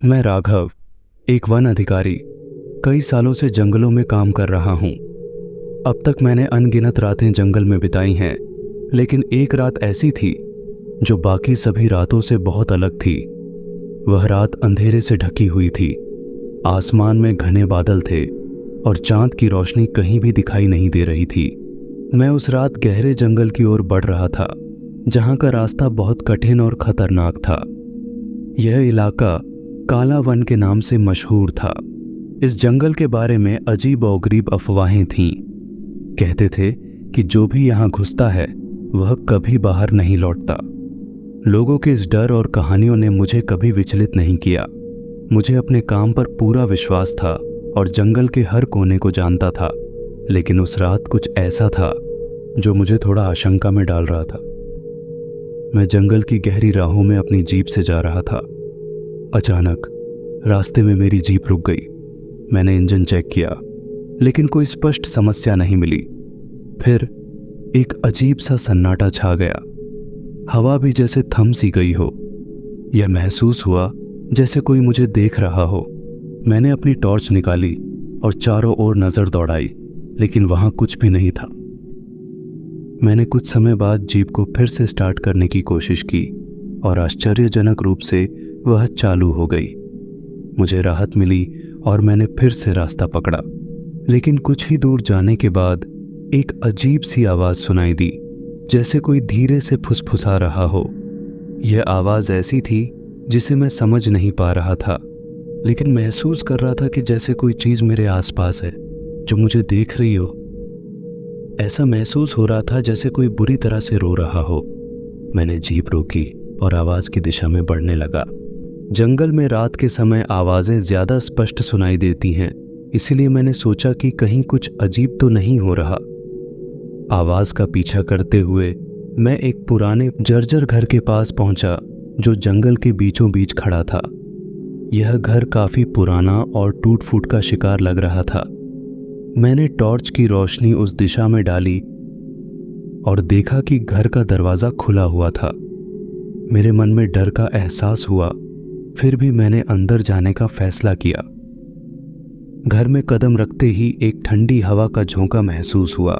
मैं राघव, एक वन अधिकारी, कई सालों से जंगलों में काम कर रहा हूँ। अब तक मैंने अनगिनत रातें जंगल में बिताई हैं, लेकिन एक रात ऐसी थी जो बाकी सभी रातों से बहुत अलग थी। वह रात अंधेरे से ढकी हुई थी। आसमान में घने बादल थे और चांद की रोशनी कहीं भी दिखाई नहीं दे रही थी। मैं उस रात गहरे जंगल की ओर बढ़ रहा था, जहाँ का रास्ता बहुत कठिन और खतरनाक था। यह इलाका काला वन के नाम से मशहूर था। इस जंगल के बारे में अजीब और गरीब अफवाहें थीं। कहते थे कि जो भी यहाँ घुसता है वह कभी बाहर नहीं लौटता। लोगों के इस डर और कहानियों ने मुझे कभी विचलित नहीं किया। मुझे अपने काम पर पूरा विश्वास था और जंगल के हर कोने को जानता था। लेकिन उस रात कुछ ऐसा था जो मुझे थोड़ा आशंका में डाल रहा था। मैं जंगल की गहरी राहों में अपनी जीप से जा रहा था। अचानक रास्ते में मेरी जीप रुक गई। मैंने इंजन चेक किया, लेकिन कोई स्पष्ट समस्या नहीं मिली। फिर एक अजीब सा सन्नाटा छा गया। हवा भी जैसे थम सी गई हो। यह महसूस हुआ जैसे कोई मुझे देख रहा हो। मैंने अपनी टॉर्च निकाली और चारों ओर नजर दौड़ाई, लेकिन वहां कुछ भी नहीं था। मैंने कुछ समय बाद जीप को फिर से स्टार्ट करने की कोशिश की और आश्चर्यजनक रूप से वह चालू हो गई। मुझे राहत मिली और मैंने फिर से रास्ता पकड़ा। लेकिन कुछ ही दूर जाने के बाद एक अजीब सी आवाज सुनाई दी, जैसे कोई धीरे से फुसफुसा रहा हो। यह आवाज ऐसी थी जिसे मैं समझ नहीं पा रहा था, लेकिन महसूस कर रहा था कि जैसे कोई चीज मेरे आसपास है जो मुझे देख रही हो। ऐसा महसूस हो रहा था जैसे कोई बुरी तरह से रो रहा हो। मैंने जीप रोकी और आवाज की दिशा में बढ़ने लगा। जंगल में रात के समय आवाजें ज्यादा स्पष्ट सुनाई देती हैं, इसीलिए मैंने सोचा कि कहीं कुछ अजीब तो नहीं हो रहा। आवाज का पीछा करते हुए मैं एक पुराने जर्जर घर के पास पहुंचा जो जंगल के बीचों बीच खड़ा था। यह घर काफी पुराना और टूट फूट का शिकार लग रहा था। मैंने टॉर्च की रोशनी उस दिशा में डाली और देखा कि घर का दरवाजा खुला हुआ था। मेरे मन में डर का एहसास हुआ, फिर भी मैंने अंदर जाने का फैसला किया। घर में कदम रखते ही एक ठंडी हवा का झोंका महसूस हुआ,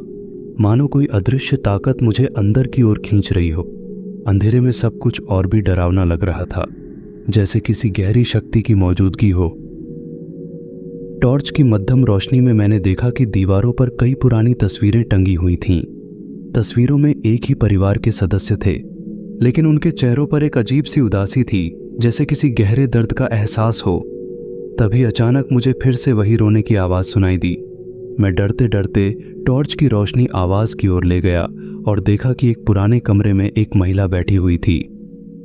मानो कोई अदृश्य ताकत मुझे अंदर की ओर खींच रही हो। अंधेरे में सब कुछ और भी डरावना लग रहा था, जैसे किसी गहरी शक्ति की मौजूदगी हो। टॉर्च की मध्यम रोशनी में मैंने देखा कि दीवारों पर कई पुरानी तस्वीरें टंगी हुई थीं। तस्वीरों में एक ही परिवार के सदस्य थे, लेकिन उनके चेहरों पर एक अजीब सी उदासी थी, जैसे किसी गहरे दर्द का एहसास हो। तभी अचानक मुझे फिर से वही रोने की आवाज सुनाई दी। मैं डरते डरते टॉर्च की रोशनी आवाज की ओर ले गया और देखा कि एक पुराने कमरे में एक महिला बैठी हुई थी।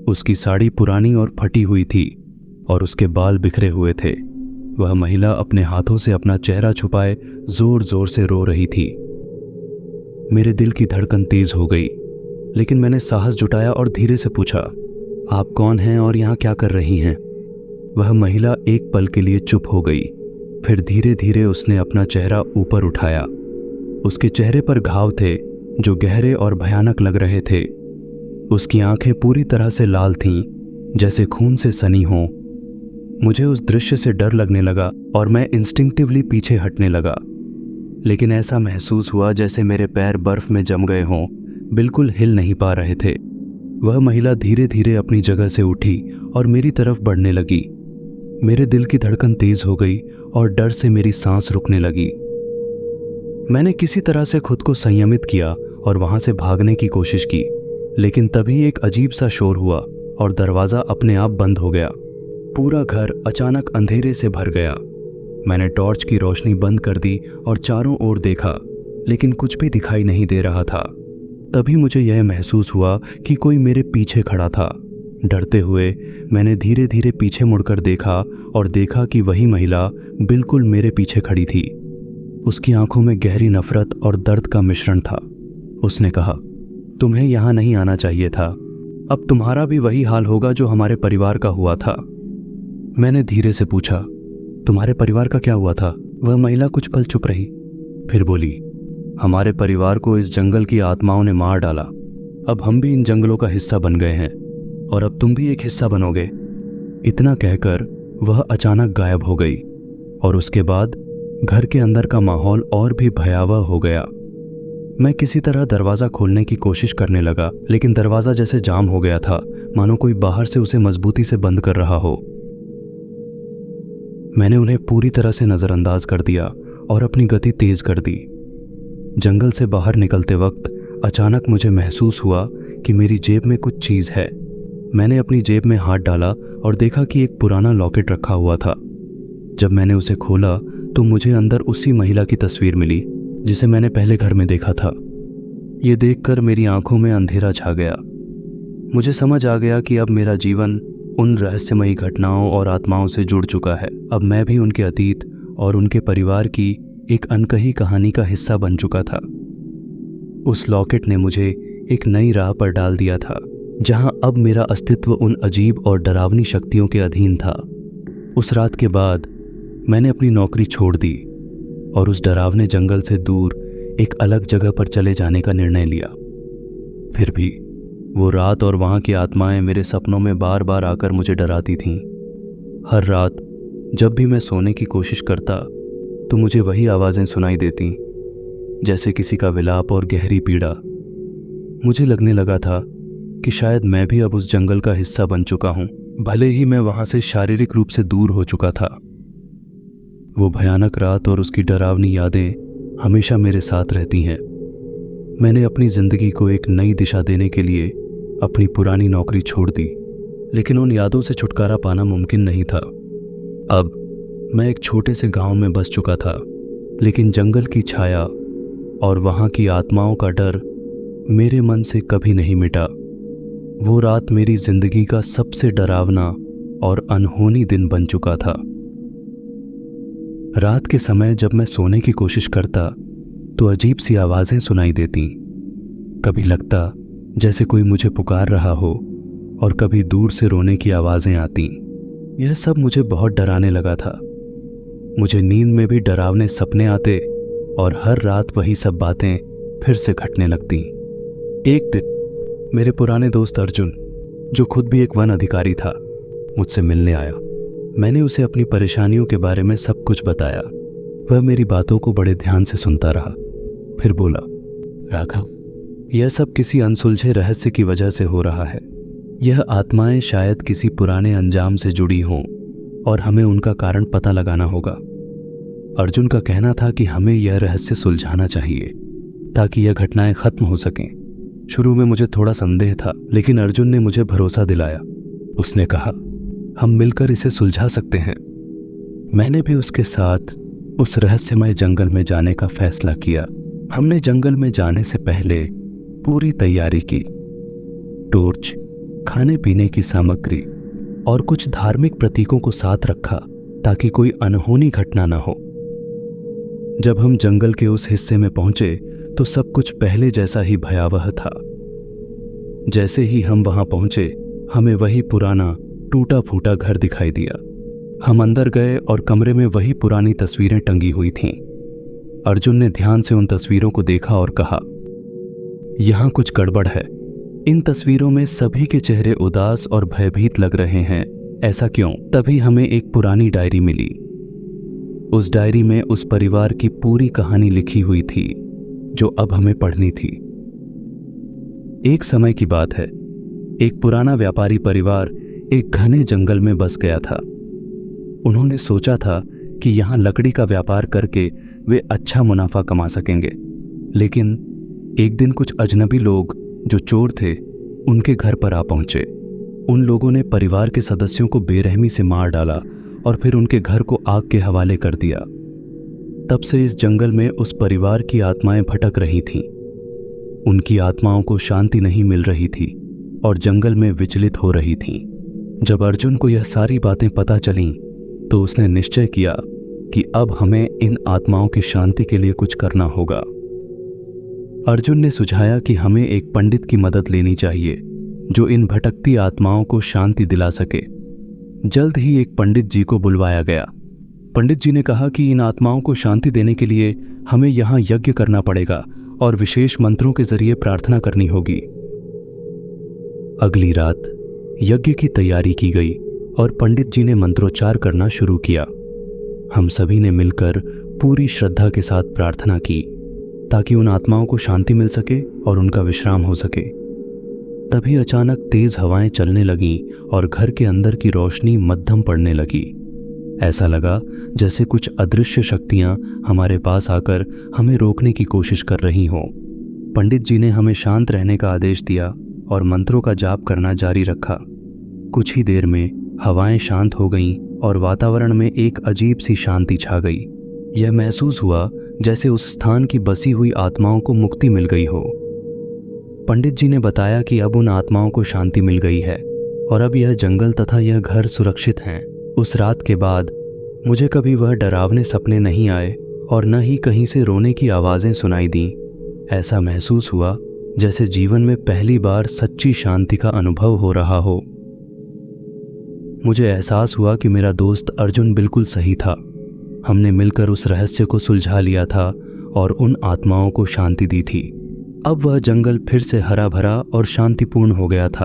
उसकी साड़ी पुरानी और फटी हुई थी और उसके बाल बिखरे हुए थे। वह महिला अपने हाथों से अपना चेहरा छुपाए जोर जोर से रो रही थी। मेरे दिल की धड़कन तेज हो गई, लेकिन मैंने साहस जुटाया और धीरे से पूछा, आप कौन हैं और यहाँ क्या कर रही हैं? वह महिला एक पल के लिए चुप हो गई, फिर धीरे धीरे उसने अपना चेहरा ऊपर उठाया। उसके चेहरे पर घाव थे जो गहरे और भयानक लग रहे थे। उसकी आंखें पूरी तरह से लाल थीं, जैसे खून से सनी हों। मुझे उस दृश्य से डर लगने लगा और मैं इंस्टिंक्टिवली पीछे हटने लगा। लेकिन ऐसा महसूस हुआ जैसे मेरे पैर बर्फ में जम गए हों, बिल्कुल हिल नहीं पा रहे थे। वह महिला धीरे धीरे अपनी जगह से उठी और मेरी तरफ बढ़ने लगी। मेरे दिल की धड़कन तेज हो गई और डर से मेरी सांस रुकने लगी। मैंने किसी तरह से खुद को संयमित किया और वहां से भागने की कोशिश की, लेकिन तभी एक अजीब सा शोर हुआ और दरवाजा अपने आप बंद हो गया। पूरा घर अचानक अंधेरे से भर गया। मैंने टॉर्च की रोशनी बंद कर दी और चारों ओर देखा, लेकिन कुछ भी दिखाई नहीं दे रहा था। तभी मुझे यह महसूस हुआ कि कोई मेरे पीछे खड़ा था। डरते हुए मैंने धीरे धीरे पीछे मुड़कर देखा और देखा कि वही महिला बिल्कुल मेरे पीछे खड़ी थी। उसकी आंखों में गहरी नफरत और दर्द का मिश्रण था। उसने कहा, तुम्हें यहाँ नहीं आना चाहिए था। अब तुम्हारा भी वही हाल होगा जो हमारे परिवार का हुआ था। मैंने धीरे से पूछा, तुम्हारे परिवार का क्या हुआ था? वह महिला कुछ पल चुप रही, फिर बोली, हमारे परिवार को इस जंगल की आत्माओं ने मार डाला। अब हम भी इन जंगलों का हिस्सा बन गए हैं और अब तुम भी एक हिस्सा बनोगे। इतना कहकर वह अचानक गायब हो गई और उसके बाद घर के अंदर का माहौल और भी भयावह हो गया। मैं किसी तरह दरवाज़ा खोलने की कोशिश करने लगा, लेकिन दरवाज़ा जैसे जाम हो गया था, मानो कोई बाहर से उसे मजबूती से बंद कर रहा हो। मैंने उन्हें पूरी तरह से नज़रअंदाज कर दिया और अपनी गति तेज कर दी। जंगल से बाहर निकलते वक्त अचानक मुझे महसूस हुआ कि मेरी जेब में कुछ चीज़ है। मैंने अपनी जेब में हाथ डाला और देखा कि एक पुराना लॉकेट रखा हुआ था। जब मैंने उसे खोला तो मुझे अंदर उसी महिला की तस्वीर मिली जिसे मैंने पहले घर में देखा था। ये देखकर मेरी आंखों में अंधेरा छा गया। मुझे समझ आ गया कि अब मेरा जीवन उन रहस्यमयी घटनाओं और आत्माओं से जुड़ चुका है। अब मैं भी उनके अतीत और उनके परिवार की एक अनकही कहानी का हिस्सा बन चुका था। उस लॉकेट ने मुझे एक नई राह पर डाल दिया था, जहां अब मेरा अस्तित्व उन अजीब और डरावनी शक्तियों के अधीन था। उस रात के बाद मैंने अपनी नौकरी छोड़ दी और उस डरावने जंगल से दूर एक अलग जगह पर चले जाने का निर्णय लिया। फिर भी वो रात और वहाँ की आत्माएं मेरे सपनों में बार बार आकर मुझे डराती थीं। हर रात जब भी मैं सोने की कोशिश करता तो मुझे वही आवाज़ें सुनाई देती, जैसे किसी का विलाप और गहरी पीड़ा। मुझे लगने लगा था कि शायद मैं भी अब उस जंगल का हिस्सा बन चुका हूँ, भले ही मैं वहाँ से शारीरिक रूप से दूर हो चुका था। वो भयानक रात और उसकी डरावनी यादें हमेशा मेरे साथ रहती हैं। मैंने अपनी ज़िंदगी को एक नई दिशा देने के लिए अपनी पुरानी नौकरी छोड़ दी, लेकिन उन यादों से छुटकारा पाना मुमकिन नहीं था। अब मैं एक छोटे से गांव में बस चुका था, लेकिन जंगल की छाया और वहाँ की आत्माओं का डर मेरे मन से कभी नहीं मिटा। वो रात मेरी जिंदगी का सबसे डरावना और अनहोनी दिन बन चुका था। रात के समय जब मैं सोने की कोशिश करता तो अजीब सी आवाज़ें सुनाई देती। कभी लगता जैसे कोई मुझे पुकार रहा हो और कभी दूर से रोने की आवाज़ें आती। यह सब मुझे बहुत डराने लगा था। मुझे नींद में भी डरावने सपने आते और हर रात वही सब बातें फिर से घटने लगती। एक दिन मेरे पुराने दोस्त अर्जुन, जो खुद भी एक वन अधिकारी था, मुझसे मिलने आया। मैंने उसे अपनी परेशानियों के बारे में सब कुछ बताया। वह मेरी बातों को बड़े ध्यान से सुनता रहा, फिर बोला, राघव, यह सब किसी अनसुलझे रहस्य की वजह से हो रहा है। यह आत्माएं शायद किसी पुराने अंजाम से जुड़ी हों और हमें उनका कारण पता लगाना होगा। अर्जुन का कहना था कि हमें यह रहस्य सुलझाना चाहिए ताकि यह घटनाएं खत्म हो सकें। शुरू में मुझे थोड़ा संदेह था, लेकिन अर्जुन ने मुझे भरोसा दिलाया। उसने कहा, हम मिलकर इसे सुलझा सकते हैं। मैंने भी उसके साथ उस रहस्यमय जंगल में जाने का फैसला किया। हमने जंगल में जाने से पहले पूरी तैयारी की। टॉर्च, खाने पीने की सामग्री और कुछ धार्मिक प्रतीकों को साथ रखा ताकि कोई अनहोनी घटना न हो। जब हम जंगल के उस हिस्से में पहुंचे तो सब कुछ पहले जैसा ही भयावह था। जैसे ही हम वहां पहुंचे, हमें वही पुराना टूटा फूटा घर दिखाई दिया। हम अंदर गए और कमरे में वही पुरानी तस्वीरें टंगी हुई थीं। अर्जुन ने ध्यान से उन तस्वीरों को देखा और कहा, यहाँ कुछ गड़बड़ है। इन तस्वीरों में सभी के चेहरे उदास और भयभीत लग रहे हैं। ऐसा क्यों? तभी हमें एक पुरानी डायरी मिली। उस डायरी में उस परिवार की पूरी कहानी लिखी हुई थी जो अब हमें पढ़नी थी। एक समय की बात है, एक पुराना व्यापारी परिवार एक घने जंगल में बस गया था। उन्होंने सोचा था कि यहाँ लकड़ी का व्यापार करके वे अच्छा मुनाफा कमा सकेंगे, लेकिन एक दिन कुछ अजनबी लोग जो चोर थे उनके घर पर आ पहुंचे। उन लोगों ने परिवार के सदस्यों को बेरहमी से मार डाला और फिर उनके घर को आग के हवाले कर दिया। तब से इस जंगल में उस परिवार की आत्माएं भटक रही थीं। उनकी आत्माओं को शांति नहीं मिल रही थी और जंगल में विचलित हो रही थीं। जब अर्जुन को यह सारी बातें पता चलीं तो उसने निश्चय किया कि अब हमें इन आत्माओं की शांति के लिए कुछ करना होगा। अर्जुन ने सुझाया कि हमें एक पंडित की मदद लेनी चाहिए जो इन भटकती आत्माओं को शांति दिला सके। जल्द ही एक पंडित जी को बुलवाया गया। पंडित जी ने कहा कि इन आत्माओं को शांति देने के लिए हमें यहाँ यज्ञ करना पड़ेगा और विशेष मंत्रों के जरिए प्रार्थना करनी होगी। अगली रात यज्ञ की तैयारी की गई और पंडित जी ने मंत्रोच्चार करना शुरू किया। हम सभी ने मिलकर पूरी श्रद्धा के साथ प्रार्थना की ताकि उन आत्माओं को शांति मिल सके और उनका विश्राम हो सके। तभी अचानक तेज हवाएं चलने लगीं और घर के अंदर की रोशनी मद्धम पड़ने लगी। ऐसा लगा जैसे कुछ अदृश्य शक्तियां हमारे पास आकर हमें रोकने की कोशिश कर रही हों। पंडित जी ने हमें शांत रहने का आदेश दिया और मंत्रों का जाप करना जारी रखा। कुछ ही देर में हवाएं शांत हो गईं और वातावरण में एक अजीब सी शांति छा गई। यह महसूस हुआ जैसे उस स्थान की बसी हुई आत्माओं को मुक्ति मिल गई हो। पंडित जी ने बताया कि अब उन आत्माओं को शांति मिल गई है और अब यह जंगल तथा यह घर सुरक्षित हैं। उस रात के बाद मुझे कभी वह डरावने सपने नहीं आए और न ही कहीं से रोने की आवाज़ें सुनाई दीं। ऐसा महसूस हुआ जैसे जीवन में पहली बार सच्ची शांति का अनुभव हो रहा हो। मुझे एहसास हुआ कि मेरा दोस्त अर्जुन बिल्कुल सही था। हमने मिलकर उस रहस्य को सुलझा लिया था और उन आत्माओं को शांति दी थी। अब वह जंगल फिर से हरा भरा और शांतिपूर्ण हो गया था।